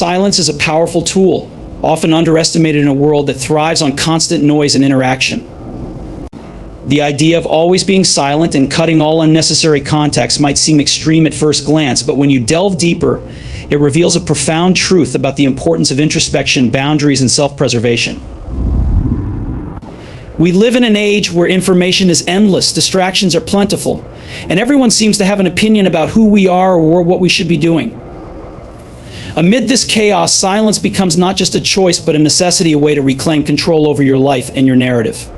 Silence is a powerful tool, often underestimated in a world that thrives on constant noise and interaction. The idea of always being silent and cutting all unnecessary contacts might seem extreme at first glance, but when you delve deeper, it reveals a profound truth about the importance of introspection, boundaries, and self-preservation. We live in an age where information is endless, distractions are plentiful, and everyone seems to have an opinion about who we are or what we should be doing. Amid this chaos, silence becomes not just a choice, but a necessity, a way to reclaim control over your life and your narrative.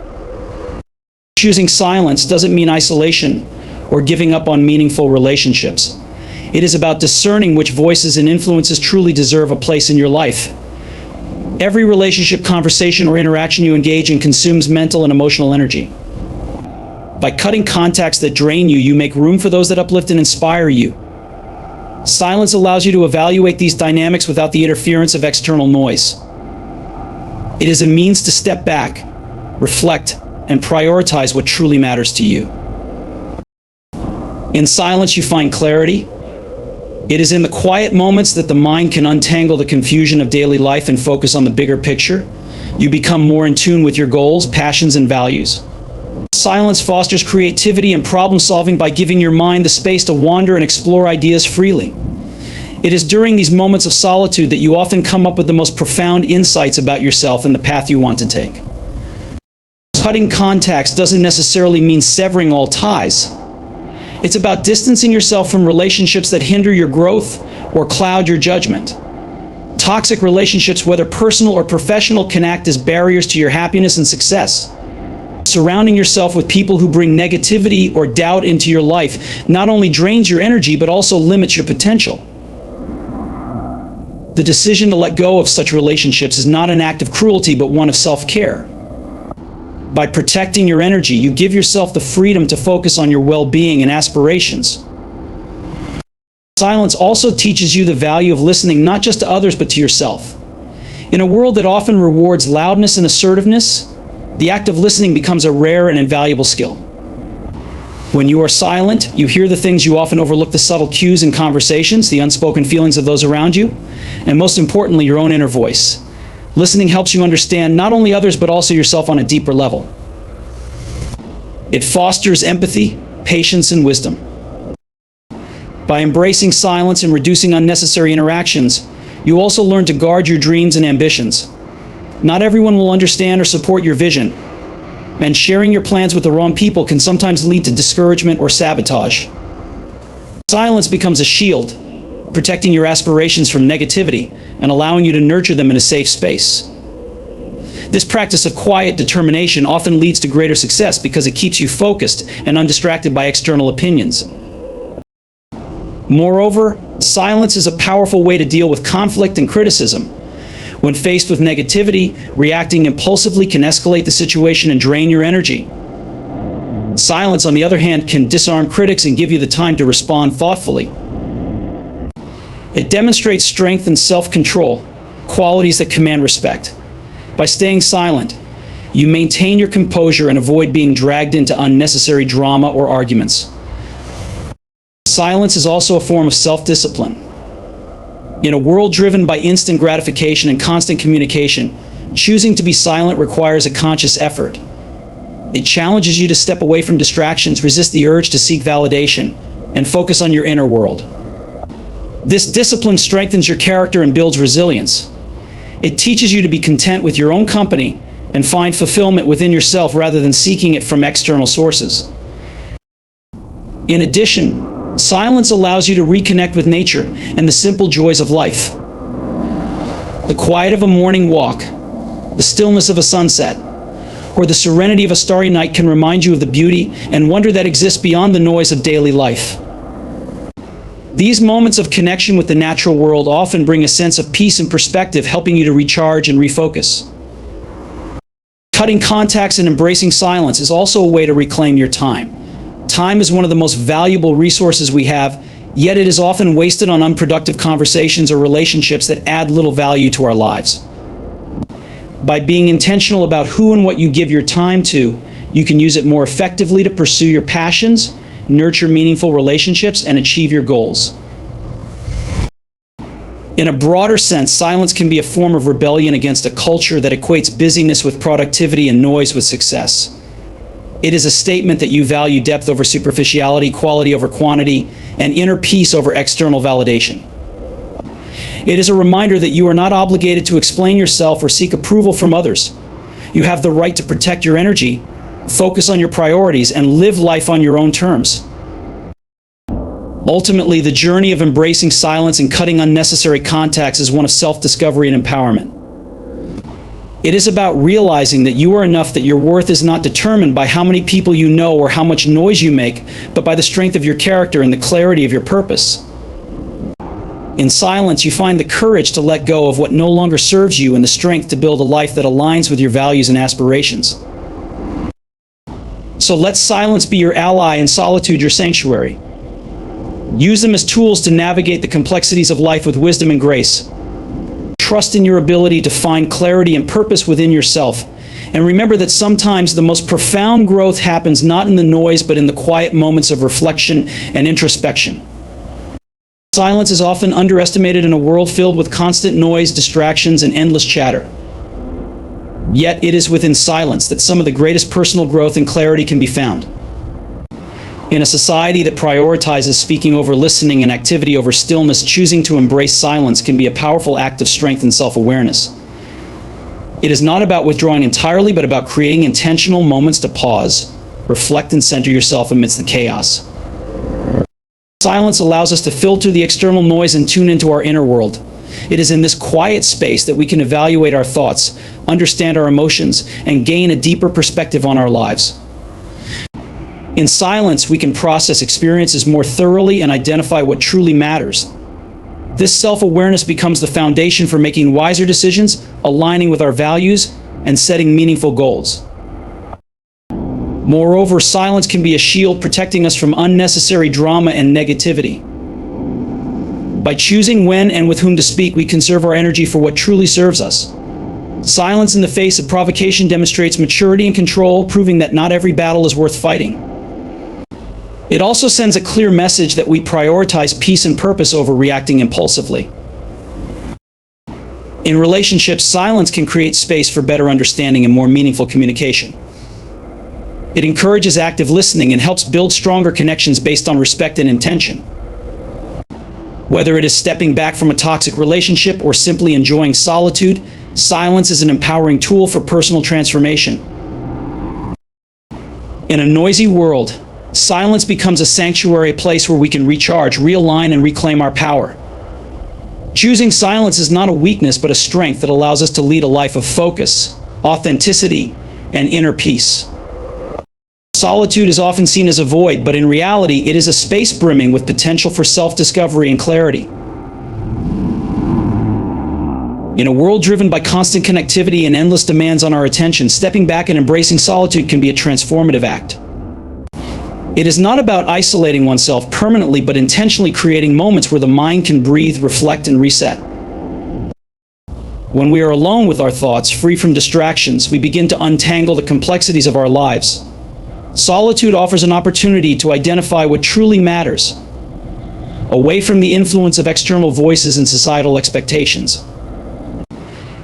Choosing silence doesn't mean isolation or giving up on meaningful relationships. It is about discerning which voices and influences truly deserve a place in your life. Every relationship, conversation, or interaction you engage in consumes mental and emotional energy. By cutting contacts that drain you, you make room for those that uplift and inspire you. Silence allows you to evaluate these dynamics without the interference of external noise. It is a means to step back, reflect, and prioritize what truly matters to you. In silence, you find clarity. It is in the quiet moments that the mind can untangle the confusion of daily life and focus on the bigger picture. You become more in tune with your goals, passions, and values. Silence fosters creativity and problem solving by giving your mind the space to wander and explore ideas freely. It is during these moments of solitude that you often come up with the most profound insights about yourself and the path you want to take. Cutting contacts doesn't necessarily mean severing all ties. It's about distancing yourself from relationships that hinder your growth or cloud your judgment. Toxic relationships, whether personal or professional, can act as barriers to your happiness and success. Surrounding yourself with people who bring negativity or doubt into your life not only drains your energy, but also limits your potential. The decision to let go of such relationships is not an act of cruelty, but one of self-care. By protecting your energy, you give yourself the freedom to focus on your well-being and aspirations. Silence also teaches you the value of listening not just to others, but to yourself. In a world that often rewards loudness and assertiveness, the act of listening becomes a rare and invaluable skill. When you are silent, you hear the things you often overlook, the subtle cues in conversations, the unspoken feelings of those around you, and most importantly, your own inner voice. Listening helps you understand not only others, but also yourself on a deeper level. It fosters empathy, patience, and wisdom. By embracing silence and reducing unnecessary interactions, you also learn to guard your dreams and ambitions. Not everyone will understand or support your vision, and sharing your plans with the wrong people can sometimes lead to discouragement or sabotage. Silence becomes a shield, protecting your aspirations from negativity and allowing you to nurture them in a safe space. This practice of quiet determination often leads to greater success because it keeps you focused and undistracted by external opinions. Moreover, silence is a powerful way to deal with conflict and criticism. When faced with negativity, reacting impulsively can escalate the situation and drain your energy. Silence, on the other hand, can disarm critics and give you the time to respond thoughtfully. It demonstrates strength and self-control, qualities that command respect. By staying silent, you maintain your composure and avoid being dragged into unnecessary drama or arguments. Silence is also a form of self-discipline. In a world driven by instant gratification and constant communication, choosing to be silent requires a conscious effort. It challenges you to step away from distractions, resist the urge to seek validation, and focus on your inner world. This discipline strengthens your character and builds resilience. It teaches you to be content with your own company and find fulfillment within yourself rather than seeking it from external sources. In addition, silence allows you to reconnect with nature and the simple joys of life. The quiet of a morning walk, the stillness of a sunset, or the serenity of a starry night can remind you of the beauty and wonder that exists beyond the noise of daily life. These moments of connection with the natural world often bring a sense of peace and perspective, helping you to recharge and refocus. Cutting contacts and embracing silence is also a way to reclaim your time. Time is one of the most valuable resources we have, yet it is often wasted on unproductive conversations or relationships that add little value to our lives. By being intentional about who and what you give your time to, you can use it more effectively to pursue your passions, nurture meaningful relationships, and achieve your goals. In a broader sense, silence can be a form of rebellion against a culture that equates busyness with productivity and noise with success. It is a statement that you value depth over superficiality, quality over quantity, and inner peace over external validation. It is a reminder that you are not obligated to explain yourself or seek approval from others. You have the right to protect your energy, focus on your priorities, and live life on your own terms. Ultimately, the journey of embracing silence and cutting unnecessary contacts is one of self-discovery and empowerment. It is about realizing that you are enough, that your worth is not determined by how many people you know or how much noise you make, but by the strength of your character and the clarity of your purpose. In silence, you find the courage to let go of what no longer serves you and the strength to build a life that aligns with your values and aspirations. So let silence be your ally and solitude your sanctuary. Use them as tools to navigate the complexities of life with wisdom and grace. Trust in your ability to find clarity and purpose within yourself. And remember that sometimes the most profound growth happens not in the noise, but in the quiet moments of reflection and introspection. Silence is often underestimated in a world filled with constant noise, distractions, and endless chatter. Yet it is within silence that some of the greatest personal growth and clarity can be found. In a society that prioritizes speaking over listening and activity over stillness, choosing to embrace silence can be a powerful act of strength and self-awareness. It is not about withdrawing entirely, but about creating intentional moments to pause, reflect, and center yourself amidst the chaos. Silence allows us to filter the external noise and tune into our inner world. It is in this quiet space that we can evaluate our thoughts, understand our emotions, and gain a deeper perspective on our lives. In silence, we can process experiences more thoroughly and identify what truly matters. This self-awareness becomes the foundation for making wiser decisions, aligning with our values, and setting meaningful goals. Moreover, silence can be a shield protecting us from unnecessary drama and negativity. By choosing when and with whom to speak, we conserve our energy for what truly serves us. Silence in the face of provocation demonstrates maturity and control, proving that not every battle is worth fighting. It also sends a clear message that we prioritize peace and purpose over reacting impulsively. In relationships, silence can create space for better understanding and more meaningful communication. It encourages active listening and helps build stronger connections based on respect and intention. Whether it is stepping back from a toxic relationship or simply enjoying solitude, silence is an empowering tool for personal transformation. In a noisy world, silence becomes a sanctuary, a place where we can recharge, realign, and reclaim our power. Choosing silence is not a weakness, but a strength that allows us to lead a life of focus, authenticity, and inner peace. Solitude is often seen as a void, but in reality, it is a space brimming with potential for self-discovery and clarity. In a world driven by constant connectivity and endless demands on our attention, stepping back and embracing solitude can be a transformative act. It is not about isolating oneself permanently, but intentionally creating moments where the mind can breathe, reflect, and reset. When we are alone with our thoughts, free from distractions, we begin to untangle the complexities of our lives. Solitude offers an opportunity to identify what truly matters, away from the influence of external voices and societal expectations.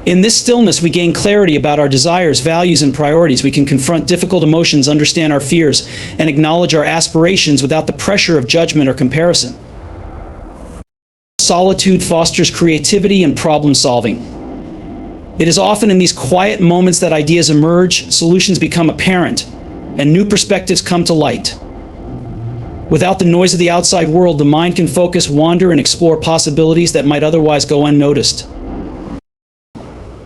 In this stillness, we gain clarity about our desires, values, and priorities. We can confront difficult emotions, understand our fears, and acknowledge our aspirations without the pressure of judgment or comparison. Solitude fosters creativity and problem solving. It is often in these quiet moments that ideas emerge, solutions become apparent, and new perspectives come to light. Without the noise of the outside world, the mind can focus, wander, and explore possibilities that might otherwise go unnoticed.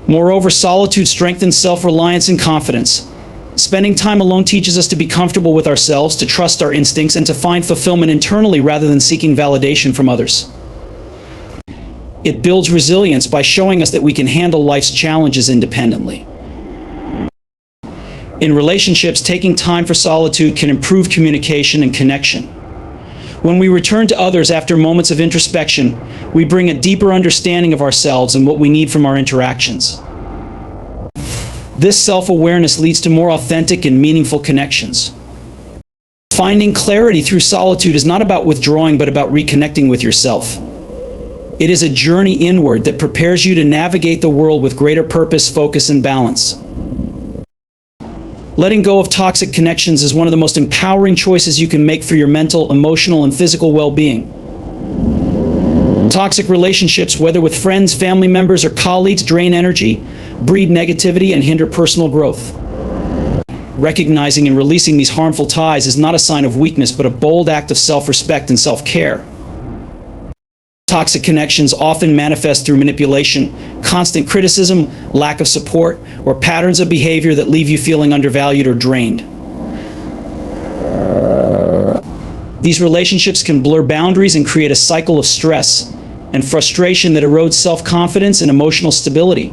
Moreover, solitude strengthens self-reliance and confidence. Spending time alone teaches us to be comfortable with ourselves, to trust our instincts, and to find fulfillment internally rather than seeking validation from others. It builds resilience by showing us that we can handle life's challenges independently. In relationships, taking time for solitude can improve communication and connection. When we return to others after moments of introspection, we bring a deeper understanding of ourselves and what we need from our interactions. This self-awareness leads to more authentic and meaningful connections. Finding clarity through solitude is not about withdrawing, but about reconnecting with yourself. It is a journey inward that prepares you to navigate the world with greater purpose, focus, and balance. Letting go of toxic connections is one of the most empowering choices you can make for your mental, emotional, and physical well-being. Toxic relationships, whether with friends, family members, or colleagues, drain energy, breed negativity, and hinder personal growth. Recognizing and releasing these harmful ties is not a sign of weakness, but a bold act of self-respect and self-care. Toxic connections often manifest through manipulation, constant criticism, lack of support, or patterns of behavior that leave you feeling undervalued or drained. These relationships can blur boundaries and create a cycle of stress and frustration that erodes self-confidence and emotional stability.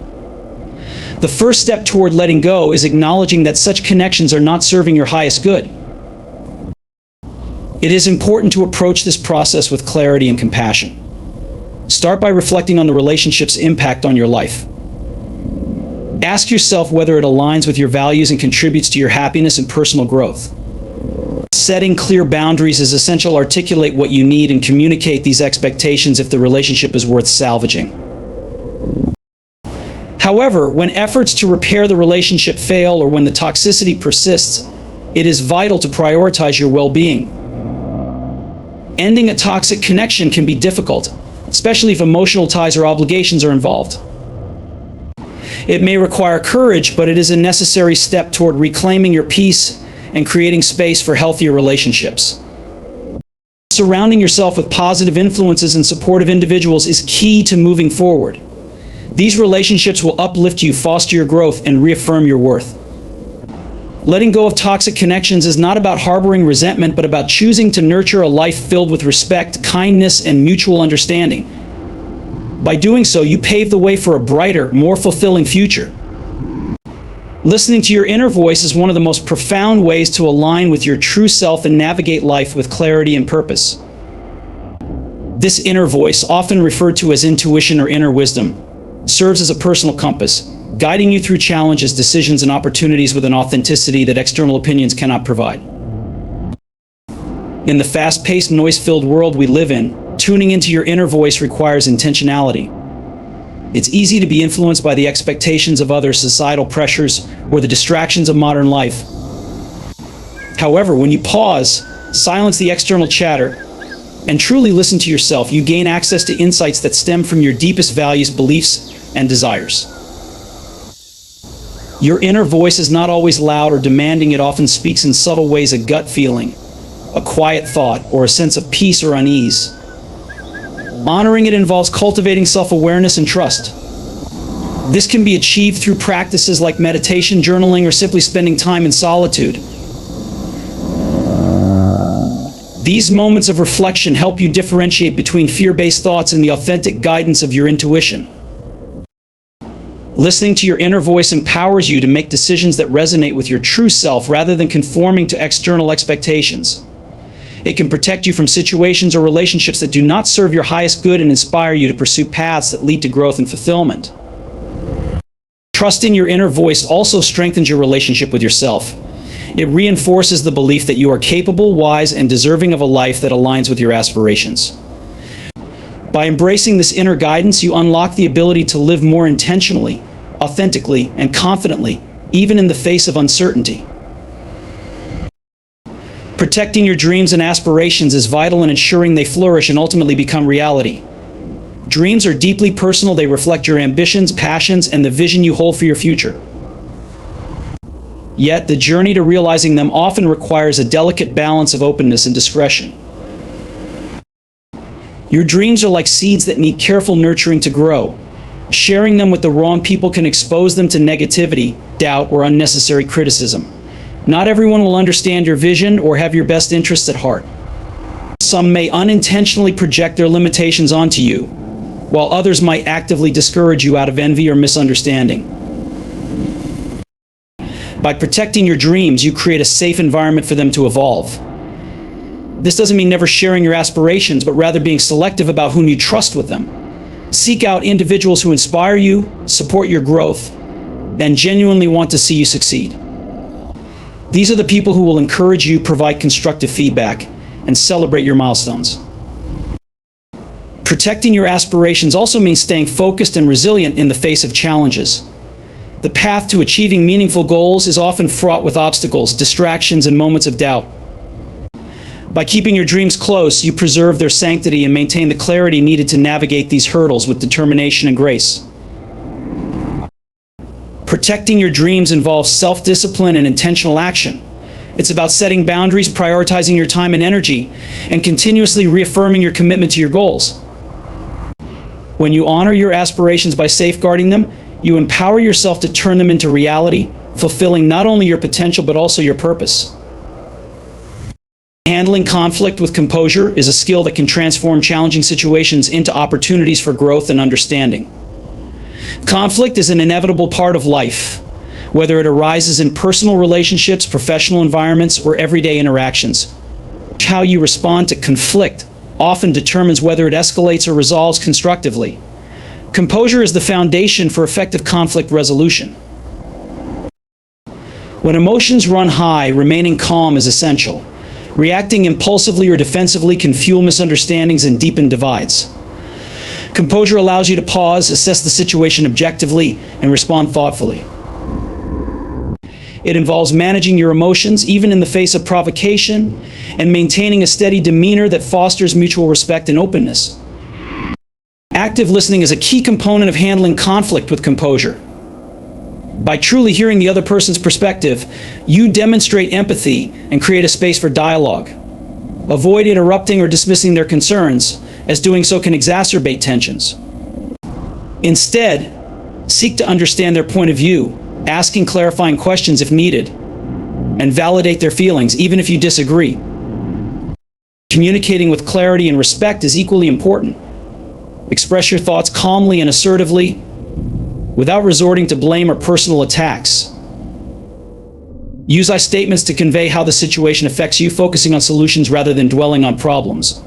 The first step toward letting go is acknowledging that such connections are not serving your highest good. It is important to approach this process with clarity and compassion. Start by reflecting on the relationship's impact on your life. Ask yourself whether it aligns with your values and contributes to your happiness and personal growth. Setting clear boundaries is essential. Articulate what you need and communicate these expectations if the relationship is worth salvaging. However, when efforts to repair the relationship fail or when the toxicity persists, it is vital to prioritize your well-being. Ending a toxic connection can be difficult, especially if emotional ties or obligations are involved. It may require courage, but it is a necessary step toward reclaiming your peace and creating space for healthier relationships. Surrounding yourself with positive influences and supportive individuals is key to moving forward. These relationships will uplift you, foster your growth, and reaffirm your worth. Letting go of toxic connections is not about harboring resentment, but about choosing to nurture a life filled with respect, kindness, and mutual understanding. By doing so, you pave the way for a brighter, more fulfilling future. Listening to your inner voice is one of the most profound ways to align with your true self and navigate life with clarity and purpose. This inner voice, often referred to as intuition or inner wisdom, serves as a personal compass, guiding you through challenges, decisions, and opportunities with an authenticity that external opinions cannot provide. In the fast-paced, noise-filled world we live in, tuning into your inner voice requires intentionality. It's easy to be influenced by the expectations of others, societal pressures, or the distractions of modern life. However, when you pause, silence the external chatter, and truly listen to yourself, you gain access to insights that stem from your deepest values, beliefs, and desires. Your inner voice is not always loud or demanding. It often speaks in subtle ways: a gut feeling, a quiet thought, or a sense of peace or unease. Honoring it involves cultivating self-awareness and trust. This can be achieved through practices like meditation, journaling, or simply spending time in solitude. These moments of reflection help you differentiate between fear-based thoughts and the authentic guidance of your intuition. Listening to your inner voice empowers you to make decisions that resonate with your true self rather than conforming to external expectations. It can protect you from situations or relationships that do not serve your highest good and inspire you to pursue paths that lead to growth and fulfillment. Trusting your inner voice also strengthens your relationship with yourself. It reinforces the belief that you are capable, wise, and deserving of a life that aligns with your aspirations. By embracing this inner guidance, you unlock the ability to live more intentionally, authentically, and confidently, even in the face of uncertainty. Protecting your dreams and aspirations is vital in ensuring they flourish and ultimately become reality. Dreams are deeply personal. They reflect your ambitions, passions, and the vision you hold for your future. Yet, the journey to realizing them often requires a delicate balance of openness and discretion. Your dreams are like seeds that need careful nurturing to grow. Sharing them with the wrong people can expose them to negativity, doubt, or unnecessary criticism. Not everyone will understand your vision or have your best interests at heart. Some may unintentionally project their limitations onto you, while others might actively discourage you out of envy or misunderstanding. By protecting your dreams, you create a safe environment for them to evolve. This doesn't mean never sharing your aspirations, but rather being selective about whom you trust with them. Seek out individuals who inspire you, support your growth, and genuinely want to see you succeed. These are the people who will encourage you, provide constructive feedback, and celebrate your milestones. Protecting your aspirations also means staying focused and resilient in the face of challenges. The path to achieving meaningful goals is often fraught with obstacles, distractions, and moments of doubt. By keeping your dreams close, you preserve their sanctity and maintain the clarity needed to navigate these hurdles with determination and grace. Protecting your dreams involves self-discipline and intentional action. It's about setting boundaries, prioritizing your time and energy, and continuously reaffirming your commitment to your goals. When you honor your aspirations by safeguarding them, you empower yourself to turn them into reality, fulfilling not only your potential but also your purpose. Handling conflict with composure is a skill that can transform challenging situations into opportunities for growth and understanding. Conflict is an inevitable part of life, whether it arises in personal relationships, professional environments, or everyday interactions. How you respond to conflict often determines whether it escalates or resolves constructively. Composure is the foundation for effective conflict resolution. When emotions run high, remaining calm is essential. Reacting impulsively or defensively can fuel misunderstandings and deepen divides. Composure allows you to pause, assess the situation objectively, and respond thoughtfully. It involves managing your emotions, even in the face of provocation, and maintaining a steady demeanor that fosters mutual respect and openness. Active listening is a key component of handling conflict with composure. By truly hearing the other person's perspective, you demonstrate empathy and create a space for dialogue. Avoid interrupting or dismissing their concerns, as doing so can exacerbate tensions. Instead, seek to understand their point of view, asking clarifying questions if needed, and validate their feelings, even if you disagree. Communicating with clarity and respect is equally important. Express your thoughts calmly and assertively, without resorting to blame or personal attacks. Use I statements to convey how the situation affects you, focusing on solutions rather than dwelling on problems.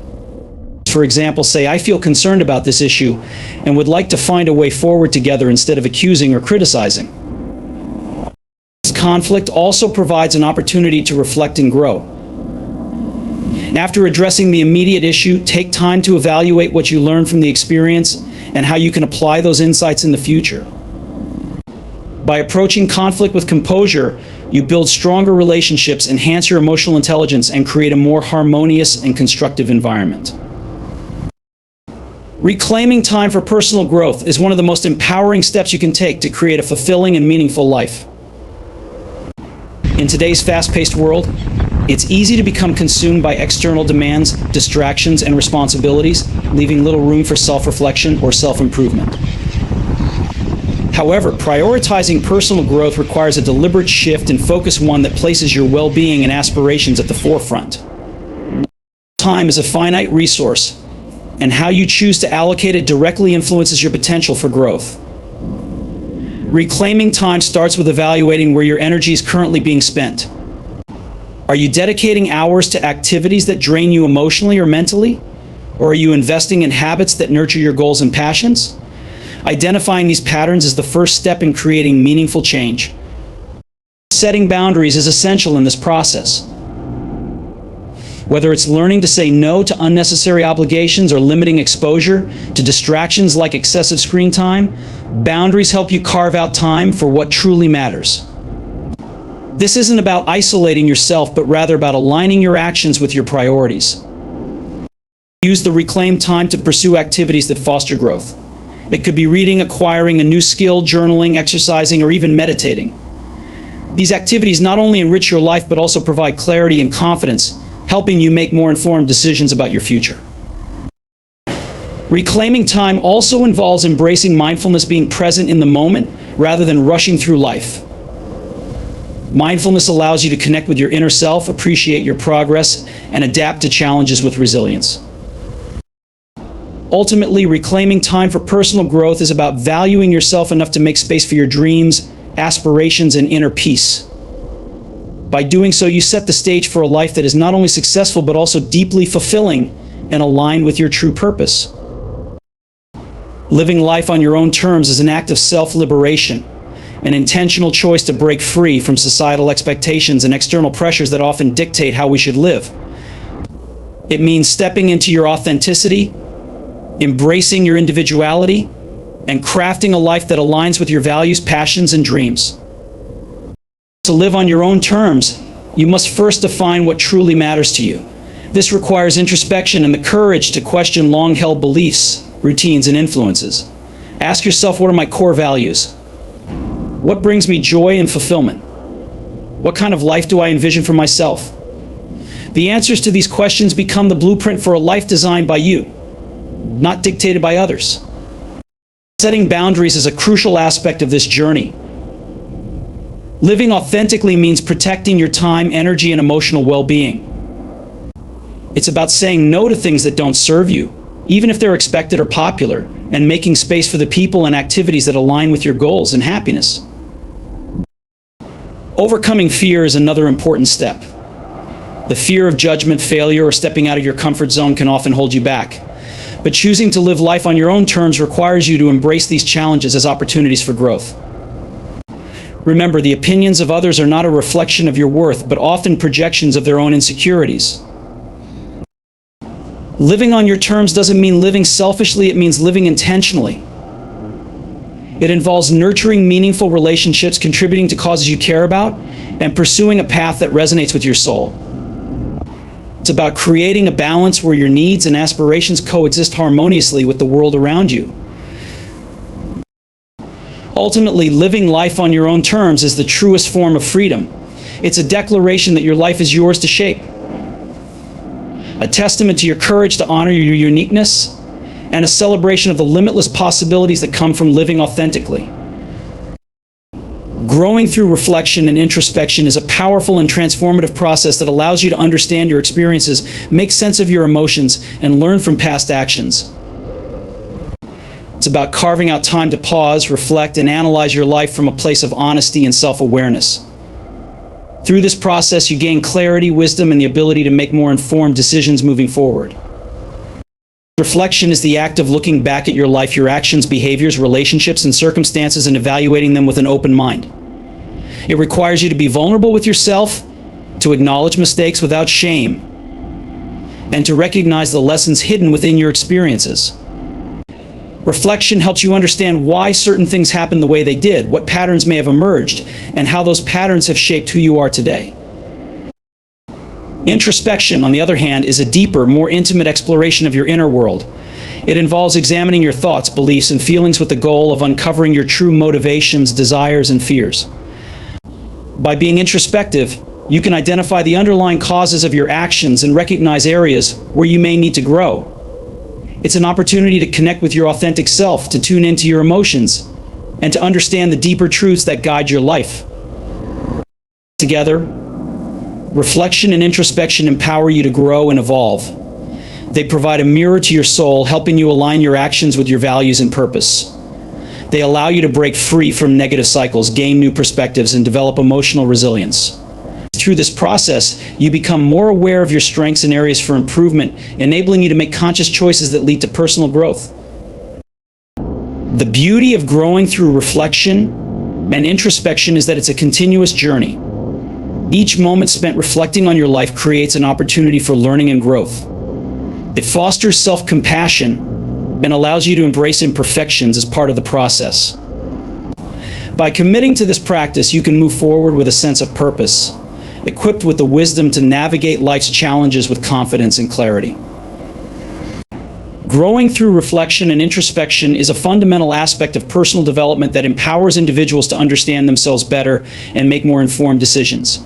For example, say, "I feel concerned about this issue and would like to find a way forward together," instead of accusing or criticizing. This conflict also provides an opportunity to reflect and grow. After addressing the immediate issue, take time to evaluate what you learned from the experience and how you can apply those insights in the future. By approaching conflict with composure, you build stronger relationships, enhance your emotional intelligence, and create a more harmonious and constructive environment. Reclaiming time for personal growth is one of the most empowering steps you can take to create a fulfilling and meaningful life. In today's fast-paced world, it's easy to become consumed by external demands, distractions, and responsibilities, leaving little room for self-reflection or self-improvement. However, prioritizing personal growth requires a deliberate shift in focus, one that places your well-being and aspirations at the forefront. Time is a finite resource, and how you choose to allocate it directly influences your potential for growth. Reclaiming time starts with evaluating where your energy is currently being spent. Are you dedicating hours to activities that drain you emotionally or mentally? Or are you investing in habits that nurture your goals and passions? Identifying these patterns is the first step in creating meaningful change. Setting boundaries is essential in this process. Whether it's learning to say no to unnecessary obligations or limiting exposure to distractions like excessive screen time, boundaries help you carve out time for what truly matters. This isn't about isolating yourself, but rather about aligning your actions with your priorities. Use the reclaimed time to pursue activities that foster growth. It could be reading, acquiring a new skill, journaling, exercising, or even meditating. These activities not only enrich your life, but also provide clarity and confidence, helping you make more informed decisions about your future. Reclaiming time also involves embracing mindfulness, being present in the moment rather than rushing through life. Mindfulness allows you to connect with your inner self, appreciate your progress, and adapt to challenges with resilience. Ultimately, reclaiming time for personal growth is about valuing yourself enough to make space for your dreams, aspirations, and inner peace. By doing so, you set the stage for a life that is not only successful, but also deeply fulfilling and aligned with your true purpose. Living life on your own terms is an act of self-liberation, an intentional choice to break free from societal expectations and external pressures that often dictate how we should live. It means stepping into your authenticity, embracing your individuality, and crafting a life that aligns with your values, passions, and dreams. To live on your own terms, you must first define what truly matters to you. This requires introspection and the courage to question long-held beliefs, routines, and influences. Ask yourself, what are my core values? What brings me joy and fulfillment? What kind of life do I envision for myself? The answers to these questions become the blueprint for a life designed by you, not dictated by others. Setting boundaries is a crucial aspect of this journey. Living authentically means protecting your time, energy, and emotional well-being. It's about saying no to things that don't serve you, even if they're expected or popular, and making space for the people and activities that align with your goals and happiness. Overcoming fear is another important step. The fear of judgment, failure, or stepping out of your comfort zone can often hold you back. But choosing to live life on your own terms requires you to embrace these challenges as opportunities for growth. Remember, the opinions of others are not a reflection of your worth, but often projections of their own insecurities. Living on your terms doesn't mean living selfishly, it means living intentionally. It involves nurturing meaningful relationships, contributing to causes you care about, and pursuing a path that resonates with your soul. It's about creating a balance where your needs and aspirations coexist harmoniously with the world around you. Ultimately, living life on your own terms is the truest form of freedom. It's a declaration that your life is yours to shape. A testament to your courage to honor your uniqueness, and a celebration of the limitless possibilities that come from living authentically. Growing through reflection and introspection is a powerful and transformative process that allows you to understand your experiences, make sense of your emotions, and learn from past actions. It's about carving out time to pause, reflect, and analyze your life from a place of honesty and self-awareness. Through this process, you gain clarity, wisdom, and the ability to make more informed decisions moving forward. Reflection is the act of looking back at your life, your actions, behaviors, relationships, and circumstances, and evaluating them with an open mind. It requires you to be vulnerable with yourself, to acknowledge mistakes without shame, and to recognize the lessons hidden within your experiences. Reflection helps you understand why certain things happened the way they did, what patterns may have emerged, and how those patterns have shaped who you are today. Introspection, on the other hand, is a deeper, more intimate exploration of your inner world. It involves examining your thoughts, beliefs, and feelings with the goal of uncovering your true motivations, desires, and fears. By being introspective, you can identify the underlying causes of your actions and recognize areas where you may need to grow. It's an opportunity to connect with your authentic self, to tune into your emotions, and to understand the deeper truths that guide your life. Together, reflection and introspection empower you to grow and evolve. They provide a mirror to your soul, helping you align your actions with your values and purpose. They allow you to break free from negative cycles, gain new perspectives, and develop emotional resilience. Through this process, you become more aware of your strengths and areas for improvement, enabling you to make conscious choices that lead to personal growth. The beauty of growing through reflection and introspection is that it's a continuous journey. Each moment spent reflecting on your life creates an opportunity for learning and growth. It fosters self-compassion and allows you to embrace imperfections as part of the process. By committing to this practice, you can move forward with a sense of purpose, equipped with the wisdom to navigate life's challenges with confidence and clarity. Growing through reflection and introspection is a fundamental aspect of personal development that empowers individuals to understand themselves better and make more informed decisions.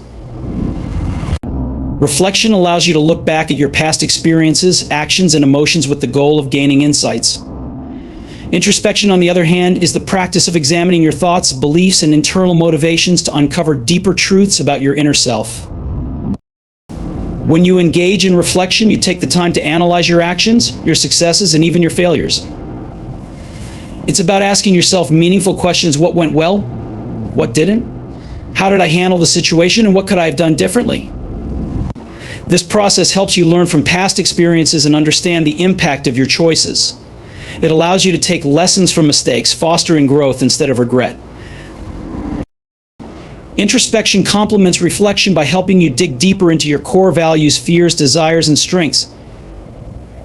Reflection allows you to look back at your past experiences, actions, and emotions with the goal of gaining insights. Introspection, on the other hand, is the practice of examining your thoughts, beliefs, and internal motivations to uncover deeper truths about your inner self. When you engage in reflection, you take the time to analyze your actions, your successes, and even your failures. It's about asking yourself meaningful questions: what went well? What didn't? How did I handle the situation, and what could I have done differently? This process helps you learn from past experiences and understand the impact of your choices. It allows you to take lessons from mistakes, fostering growth instead of regret. Introspection complements reflection by helping you dig deeper into your core values, fears, desires, and strengths.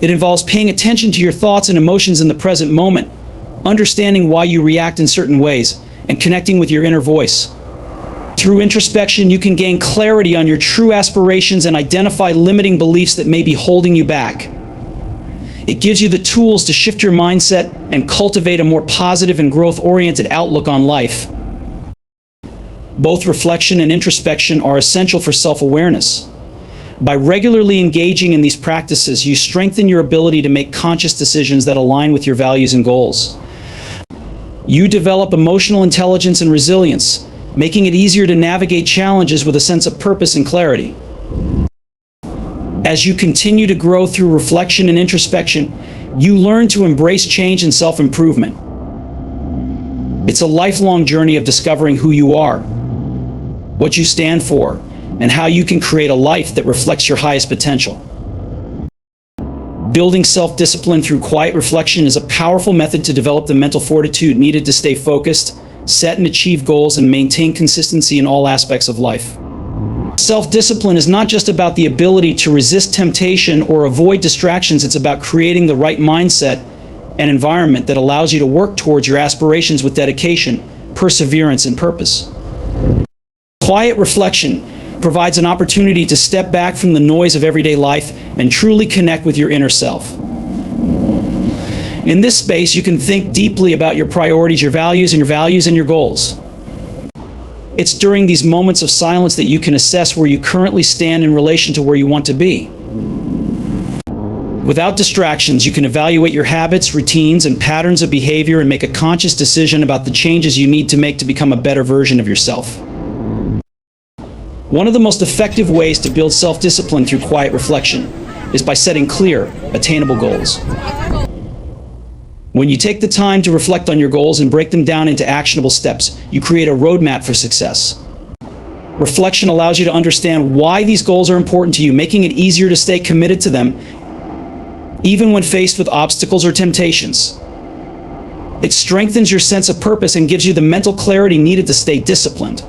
It involves paying attention to your thoughts and emotions in the present moment, understanding why you react in certain ways, and connecting with your inner voice. Through introspection, you can gain clarity on your true aspirations and identify limiting beliefs that may be holding you back. It gives you the tools to shift your mindset and cultivate a more positive and growth-oriented outlook on life. Both reflection and introspection are essential for self-awareness. By regularly engaging in these practices, you strengthen your ability to make conscious decisions that align with your values and goals. You develop emotional intelligence and resilience, making it easier to navigate challenges with a sense of purpose and clarity. As you continue to grow through reflection and introspection, you learn to embrace change and self-improvement. It's a lifelong journey of discovering who you are, what you stand for, and how you can create a life that reflects your highest potential. Building self-discipline through quiet reflection is a powerful method to develop the mental fortitude needed to stay focused, set and achieve goals, and maintain consistency in all aspects of life. Self-discipline is not just about the ability to resist temptation or avoid distractions. It's about creating the right mindset and environment that allows you to work towards your aspirations with dedication, perseverance, and purpose. Quiet reflection provides an opportunity to step back from the noise of everyday life and truly connect with your inner self. In this space, you can think deeply about your priorities, your values, and your goals. It's during these moments of silence that you can assess where you currently stand in relation to where you want to be. Without distractions, you can evaluate your habits, routines, and patterns of behavior and make a conscious decision about the changes you need to make to become a better version of yourself. One of the most effective ways to build self-discipline through quiet reflection is by setting clear, attainable goals. When you take the time to reflect on your goals and break them down into actionable steps, you create a roadmap for success. Reflection allows you to understand why these goals are important to you, making it easier to stay committed to them, even when faced with obstacles or temptations. It strengthens your sense of purpose and gives you the mental clarity needed to stay disciplined.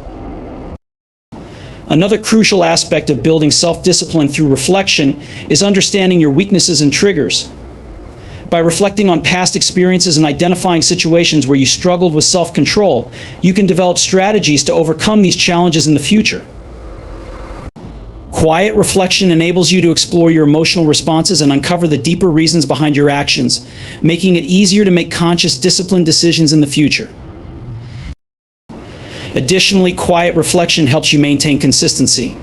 Another crucial aspect of building self-discipline through reflection is understanding your weaknesses and triggers. By reflecting on past experiences and identifying situations where you struggled with self-control, you can develop strategies to overcome these challenges in the future. Quiet reflection enables you to explore your emotional responses and uncover the deeper reasons behind your actions, making it easier to make conscious, disciplined decisions in the future. Additionally, quiet reflection helps you maintain consistency.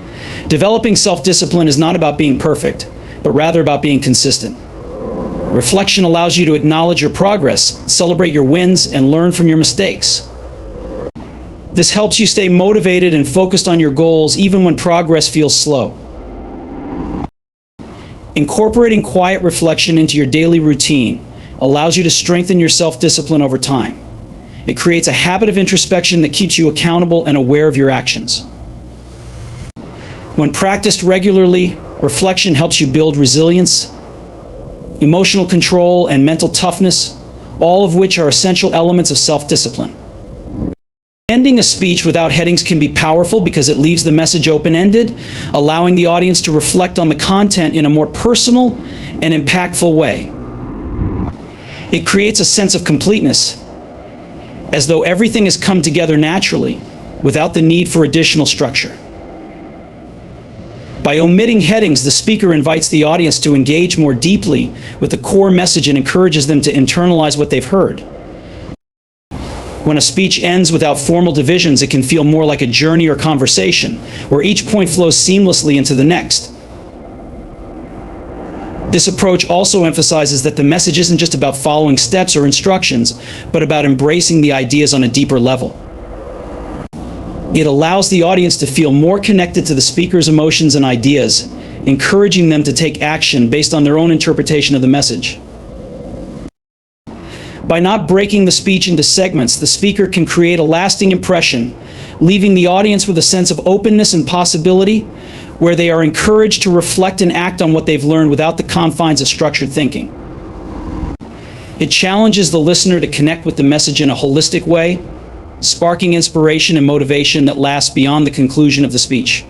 Developing self-discipline is not about being perfect, but rather about being consistent. Reflection allows you to acknowledge your progress, celebrate your wins, and learn from your mistakes. This helps you stay motivated and focused on your goals even when progress feels slow. Incorporating quiet reflection into your daily routine allows you to strengthen your self-discipline over time. It creates a habit of introspection that keeps you accountable and aware of your actions. When practiced regularly, reflection helps you build resilience, emotional control, and mental toughness, all of which are essential elements of self-discipline. Ending a speech without headings can be powerful because it leaves the message open-ended, allowing the audience to reflect on the content in a more personal and impactful way. It creates a sense of completeness, as though everything has come together naturally, without the need for additional structure. By omitting headings, the speaker invites the audience to engage more deeply with the core message and encourages them to internalize what they've heard. When a speech ends without formal divisions, it can feel more like a journey or conversation, where each point flows seamlessly into the next. This approach also emphasizes that the message isn't just about following steps or instructions, but about embracing the ideas on a deeper level. It allows the audience to feel more connected to the speaker's emotions and ideas, encouraging them to take action based on their own interpretation of the message. By not breaking the speech into segments, the speaker can create a lasting impression, leaving the audience with a sense of openness and possibility, where they are encouraged to reflect and act on what they've learned without the confines of structured thinking. It challenges the listener to connect with the message in a holistic way, sparking inspiration and motivation that lasts beyond the conclusion of the speech.